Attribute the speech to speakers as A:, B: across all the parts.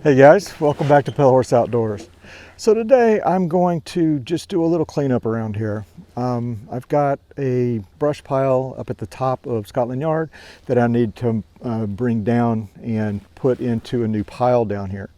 A: Hey guys, welcome back to Pale Horse Outdoors. So today I'm going to just do a little cleanup around here. I've got a brush pile up at the top of Scotland Yard that I need to bring down and put into a new pile down here.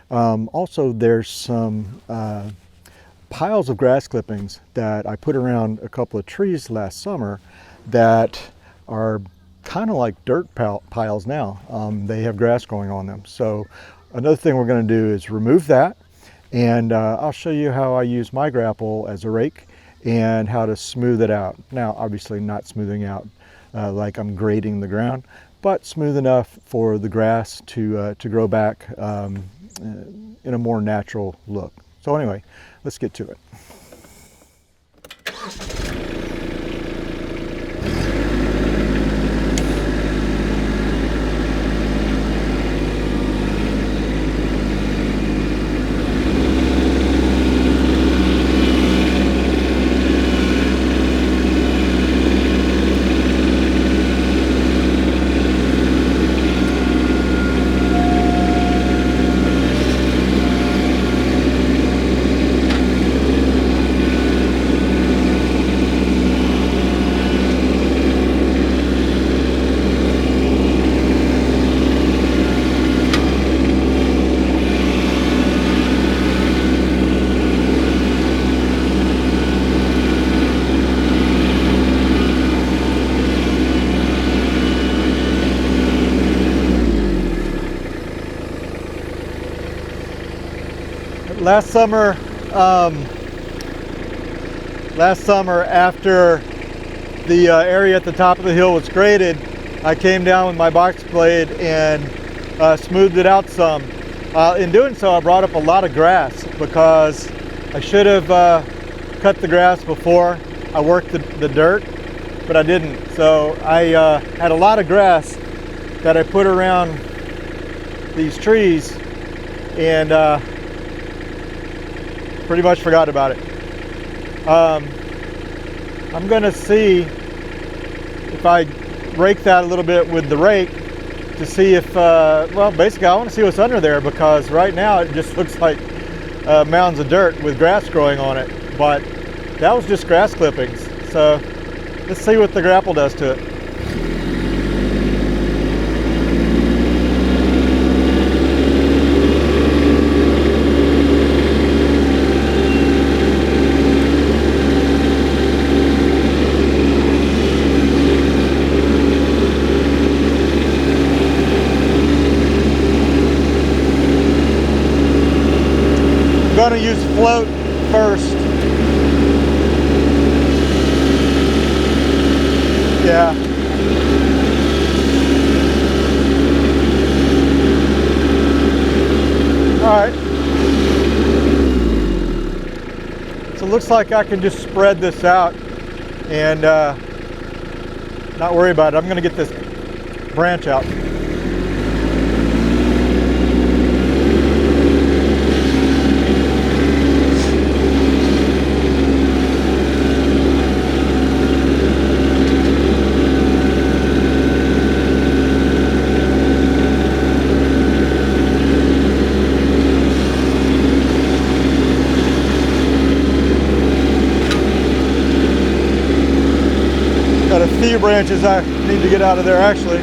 A: Also, there's some piles of grass clippings that I put around a couple of trees last summer that are kind of like dirt piles now. They have grass growing on them. So another thing we're going to do is remove that, and I'll show you how I use my grapple as a rake and how to smooth it out. Now, obviously not smoothing out like I'm grading the ground, but smooth enough for the grass to grow back in a more natural look. So anyway, let's get to it. Last summer after the area at the top of the hill was graded, I came down with my box blade and smoothed it out some. In doing so, I brought up a lot of grass because I should have cut the grass before I worked the dirt, but I didn't. So I had a lot of grass that I put around these trees and pretty much forgot about it. I'm gonna see if I rake that a little bit with the rake to see if, well, basically I want to see what's under there, because right now it just looks like mounds of dirt with grass growing on it, but that was just grass clippings. So let's see what the grapple does to it. I'm going to use float first. Yeah. All right. So it looks like I can just spread this out and not worry about it. I'm going to get this branch out. Got a few branches I need to get out of there actually.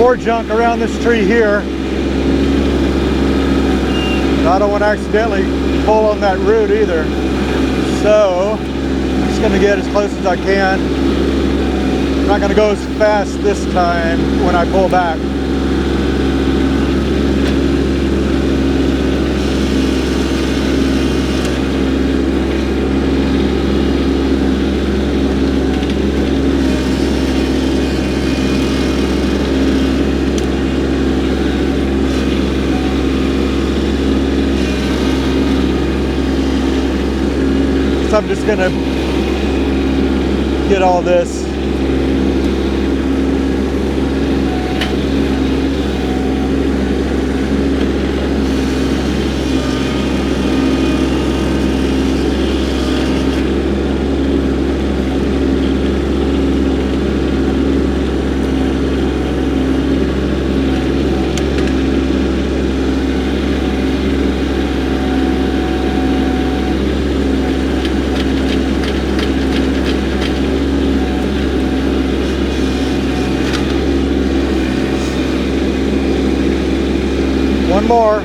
A: more junk around this tree here. And I don't want to accidentally pull on that root either. So I'm just going to get as close as I can. I'm not going to go as fast this time when I pull back. So I'm just gonna get all this. One more.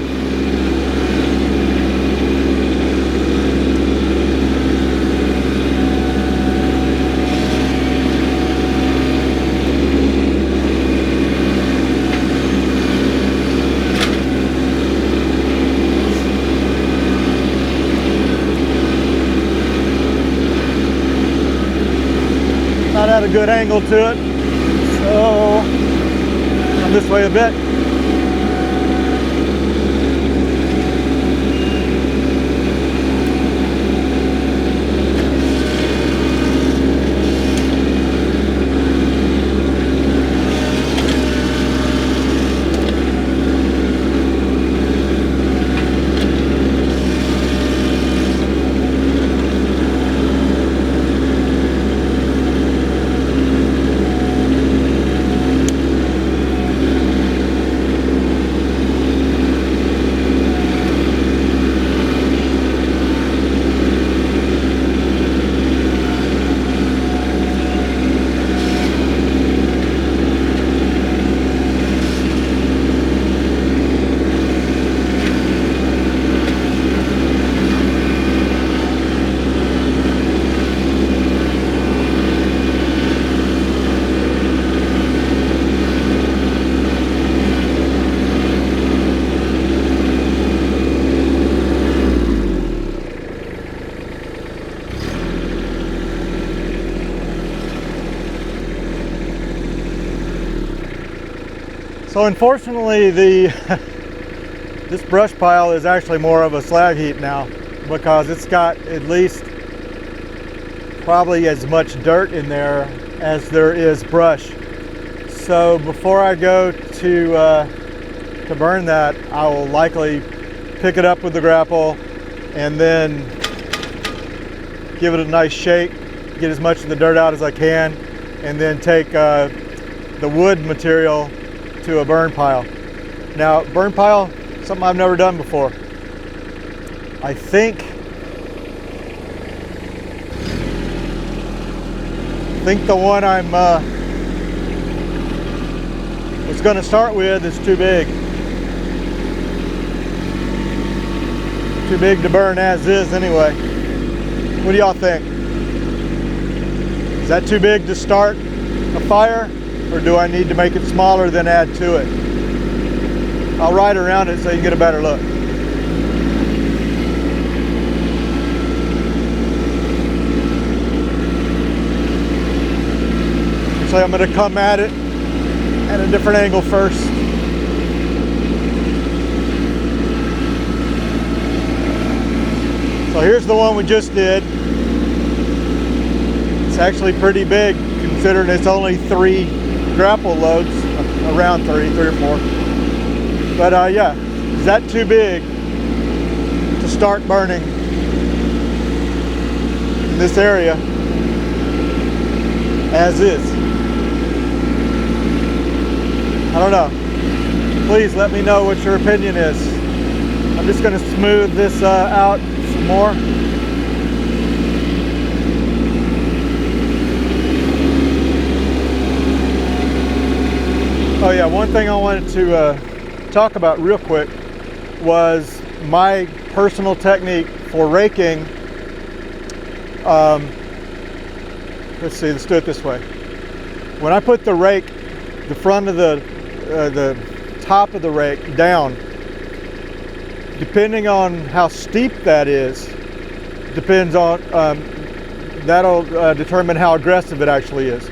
A: Not at a good angle to it, so come this way a bit. So unfortunately, this brush pile is actually more of a slag heap now, because it's got at least probably as much dirt in there as there is brush. So before I go to burn that, I will likely pick it up with the grapple and then give it a nice shake, get as much of the dirt out as I can, and then take the wood material to a burn pile. Now, burn pile, something I've never done before. I think the one I'm was going to start with is too big. Too big to burn as is anyway. What do y'all think? Is that too big to start a fire? Or do I need to make it smaller then add to it? I'll ride around it so you can get a better look. So I'm going to come at it at a different angle first. So here's the one we just did. It's actually pretty big considering it's only 3 grapple loads, around 3 or 4. But yeah, is that too big to start burning in this area as is? I don't know. Please let me know what your opinion is. I'm just going to smooth this out some more. Oh yeah, one thing I wanted to talk about real quick was my personal technique for raking. Let's see, let's do it this way. When I put the rake, the front of the top of the rake down, depending on how steep that is, depends on, that'll determine how aggressive it actually is.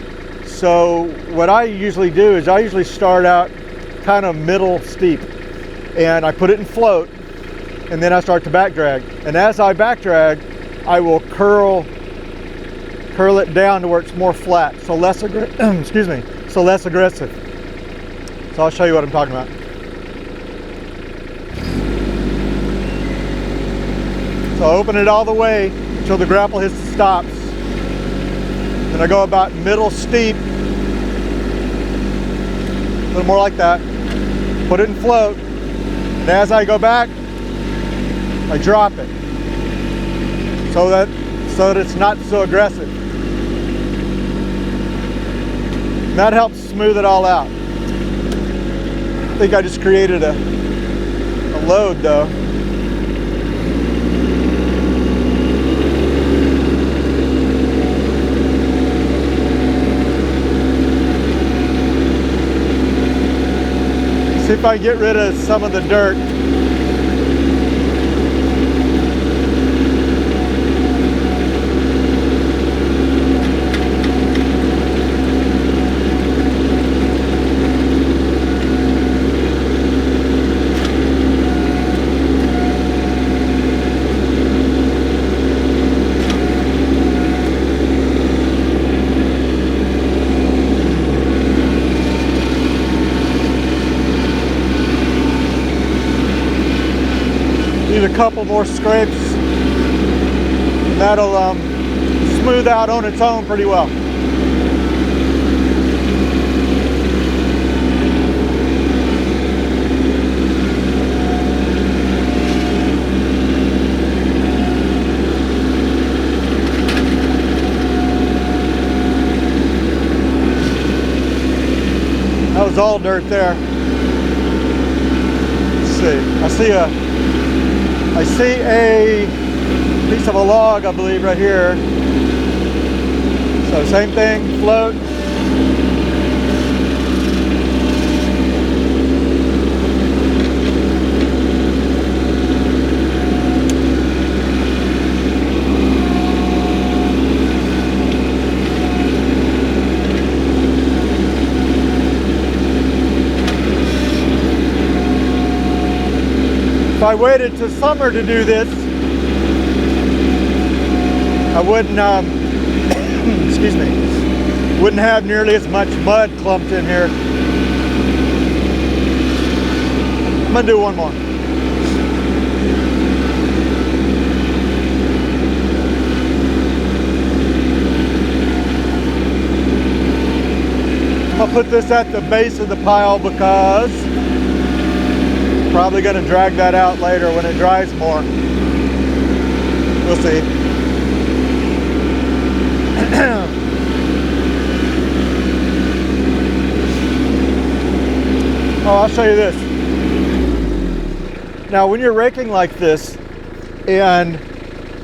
A: So what I usually do is I usually start out kind of middle steep, and I put it in float, and then I start to back drag. And as I back drag, I will curl it down to where it's more flat, so less excuse me, so less aggressive. So I'll show you what I'm talking about. So I open it all the way until the grapple hits the stops. Then I go about middle steep, a little more like that. Put it in float, and as I go back, I drop it so that it's not so aggressive. And that helps smooth it all out. I think I just created a load though. See if I get rid of some of the dirt. A couple more scrapes, and that'll smooth out on its own pretty well. That was all dirt there. Let's see. I see a piece of a log, I believe, right here. So same thing, float. If I waited till summer to do this, I wouldn't, excuse me, wouldn't have nearly as much mud clumped in here. I'm gonna do one more. I'll put this at the base of the pile because probably going to drag that out later when it dries more. We'll see. Oh, I'll show you this. Now, when you're raking like this, and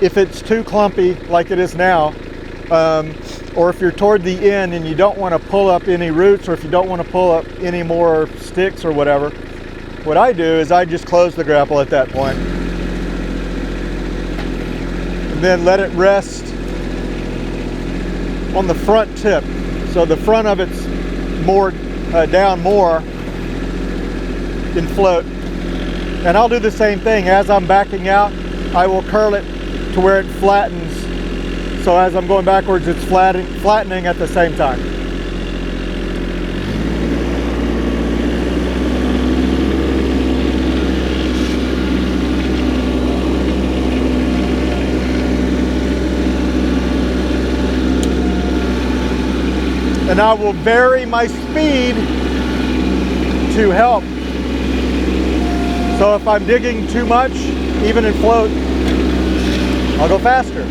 A: if it's too clumpy like it is now, or if you're toward the end and you don't want to pull up any roots, or if you don't want to pull up any more sticks or whatever, what I do is I just close the grapple at that point and then let it rest on the front tip. So the front of it's more down more in float. And I'll do the same thing. As I'm backing out, I will curl it to where it flattens. So as I'm going backwards, it's flattening at the same time. And I will vary my speed to help. So if I'm digging too much, even in float, I'll go faster.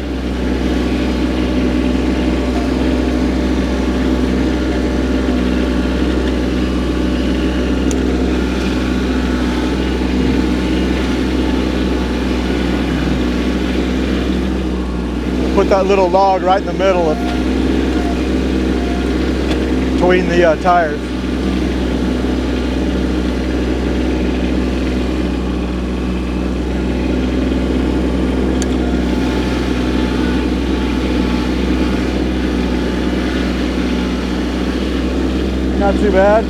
A: put that little log right in the middle of between the tires. Not too bad.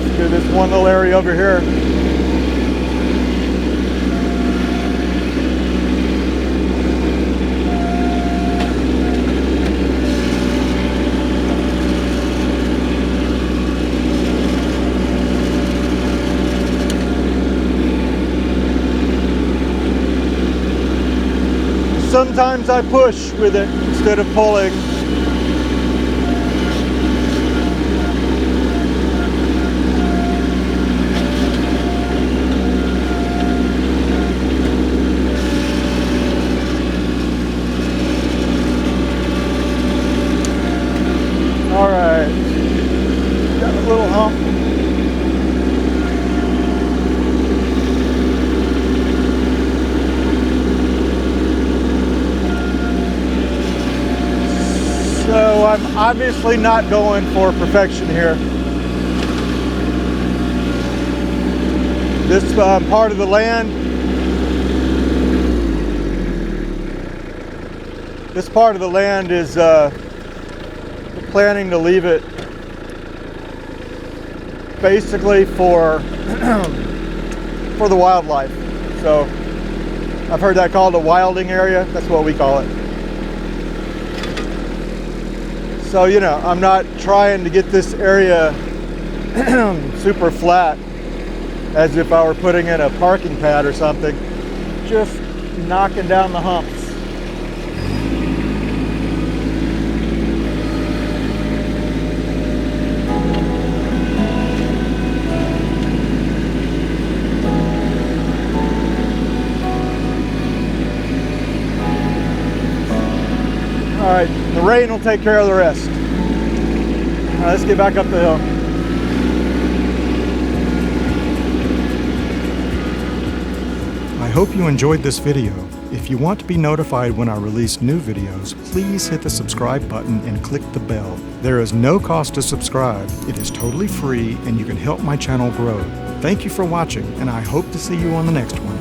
A: Let's do this one little area over here. Sometimes I push with it instead of pulling. All right, got a little hump. So I'm obviously not going for perfection here. This part of the land, is planning to leave it basically for for the wildlife. So I've heard that called a wilding area. That's what we call it. So, you know, I'm not trying to get this area super flat as if I were putting in a parking pad or something. Just knocking down the humps. All right, the rain will take care of the rest. All right, let's get back up the hill. I hope you enjoyed this video. If you want to be notified when I release new videos, please hit the subscribe button and click the bell. There is no cost to subscribe. It is totally free and you can help my channel grow. Thank you for watching, and I hope to see you on the next one.